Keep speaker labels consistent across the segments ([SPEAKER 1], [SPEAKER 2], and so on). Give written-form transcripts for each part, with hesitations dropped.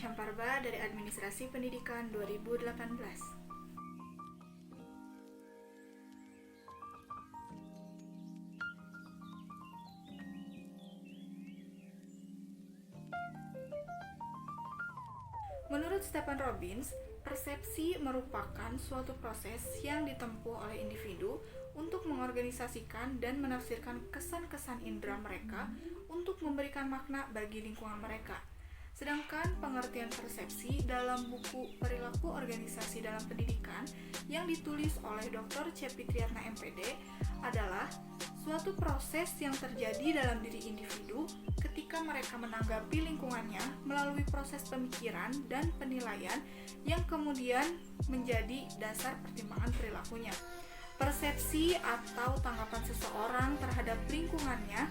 [SPEAKER 1] Syamparba dari Administrasi Pendidikan 2018. Menurut Stephen Robbins, persepsi merupakan suatu proses yang ditempuh oleh individu untuk mengorganisasikan dan menafsirkan kesan-kesan indera mereka untuk memberikan makna bagi lingkungan mereka. Sedangkan pengertian persepsi dalam buku Perilaku Organisasi dalam Pendidikan yang ditulis oleh Dr. Cepi Triatna MPD adalah suatu proses yang terjadi dalam diri individu ketika mereka menanggapi lingkungannya melalui proses pemikiran dan penilaian yang kemudian menjadi dasar pertimbangan perilakunya. Persepsi atau tanggapan seseorang terhadap lingkungannya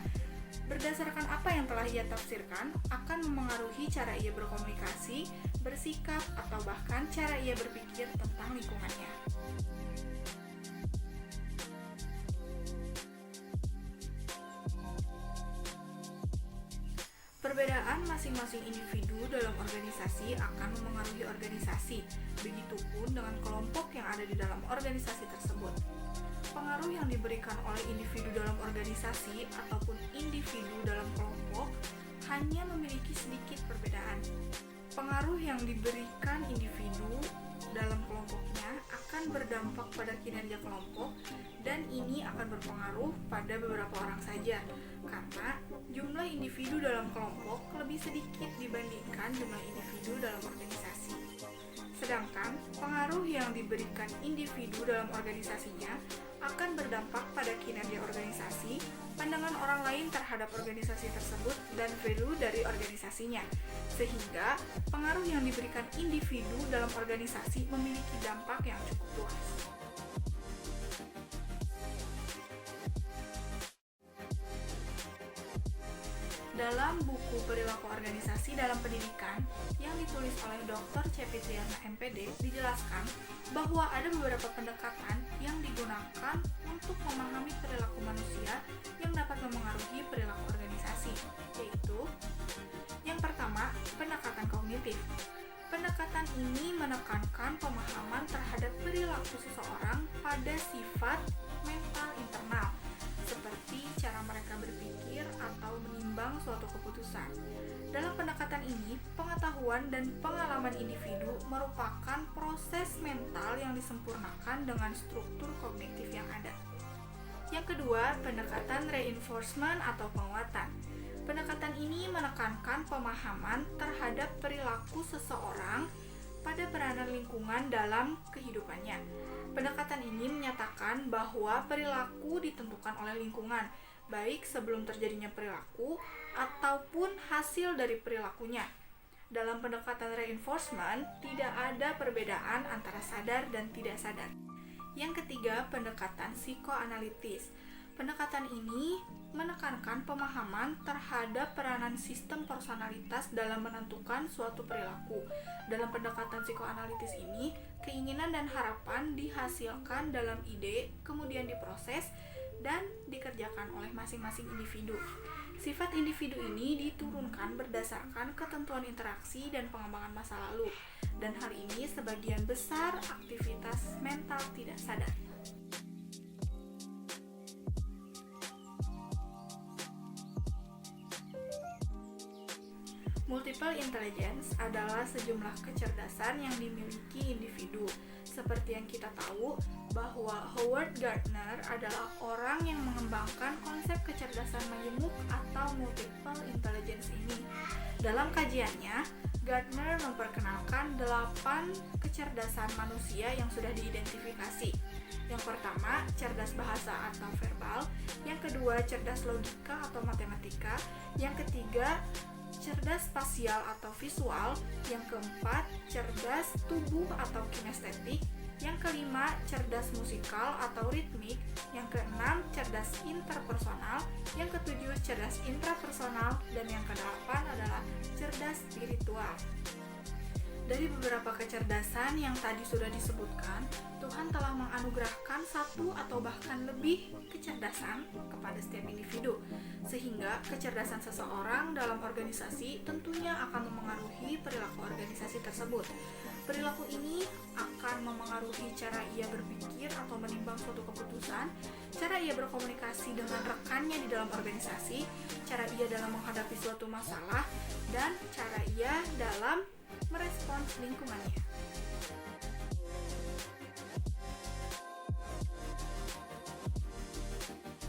[SPEAKER 1] berdasarkan apa yang telah ia tafsirkan akan memengaruhi cara ia berkomunikasi, bersikap, atau bahkan cara ia berpikir tentang lingkungannya. Perbedaan masing-masing individu dalam organisasi akan memengaruhi organisasi, begitupun dengan kelompok yang ada di dalam organisasi tersebut. Pengaruh yang diberikan oleh individu dalam organisasi ataupun individu dalam kelompok hanya memiliki sedikit perbedaan. Pengaruh yang diberikan individu dalam kelompoknya akan berdampak pada kinerja kelompok dan ini akan berpengaruh pada beberapa orang saja karena jumlah individu dalam kelompok lebih sedikit dibandingkan jumlah individu dalam organisasi. Sedangkan pengaruh yang diberikan individu dalam organisasinya akan berdampak pada kinerja organisasi, pandangan orang lain terhadap organisasi tersebut, dan value dari organisasinya. Sehingga pengaruh yang diberikan individu dalam organisasi memiliki dampak yang cukup luas. Dalam buku Perilaku Organisasi dalam Pendidikan yang ditulis oleh Dr. Cepi Triatna MPD dijelaskan bahwa ada beberapa pendekatan yang digunakan untuk memahami perilaku manusia yang dapat memengaruhi perilaku organisasi, yaitu yang pertama, pendekatan kognitif. Pendekatan ini menekankan pemahaman terhadap perilaku seseorang pada sifat mental internal, seperti cara mereka berpikir atau menimbang suatu keputusan. Dalam pendekatan ini, pengetahuan dan pengalaman individu merupakan proses mental yang disempurnakan dengan struktur kognitif yang ada. Yang kedua, pendekatan reinforcement atau penguatan. Pendekatan ini menekankan pemahaman terhadap perilaku seseorang pada peranan lingkungan dalam kehidupannya. Pendekatan ini menyatakan bahwa perilaku ditentukan oleh lingkungan, baik sebelum terjadinya perilaku ataupun hasil dari perilakunya. Dalam pendekatan reinforcement, tidak ada perbedaan antara sadar dan tidak sadar. Yang ketiga, pendekatan psikoanalitis. Pendekatan ini menekankan pemahaman terhadap peranan sistem personalitas dalam menentukan suatu perilaku. Dalam pendekatan psikoanalitis ini, keinginan dan harapan dihasilkan dalam ide, kemudian diproses dan dikerjakan oleh masing-masing individu. Sifat individu ini diturunkan berdasarkan ketentuan interaksi dan pengembangan masa lalu, dan hal ini sebagian besar aktivitas mental tidak sadar. Multiple intelligence adalah sejumlah kecerdasan yang dimiliki individu. Seperti yang kita tahu bahwa Howard Gardner adalah orang yang mengembangkan konsep kecerdasan majemuk atau multiple intelligence ini. Dalam kajiannya, Gardner memperkenalkan 8 kecerdasan manusia yang sudah diidentifikasi. Yang pertama, cerdas bahasa atau verbal. Yang kedua, cerdas logika atau matematika. Yang ketiga, cerdas spasial atau visual. Yang keempat, cerdas tubuh atau kinestetik. Yang kelima, cerdas musikal atau ritmik. Yang keenam, cerdas interpersonal. Yang ketujuh, cerdas intrapersonal. Dan yang kedelapan adalah cerdas spiritual. Dari beberapa kecerdasan yang tadi sudah disebutkan, Tuhan telah menganugerahkan satu atau bahkan lebih kecerdasan kepada setiap individu, sehingga kecerdasan seseorang dalam organisasi tentunya akan memengaruhi perilaku organisasi tersebut. Perilaku ini akan memengaruhi cara ia berpikir atau menimbang suatu keputusan, cara ia berkomunikasi dengan rekannya di dalam organisasi, cara ia dalam menghadapi suatu masalah, dan cara ia dalam merespons lingkungannya.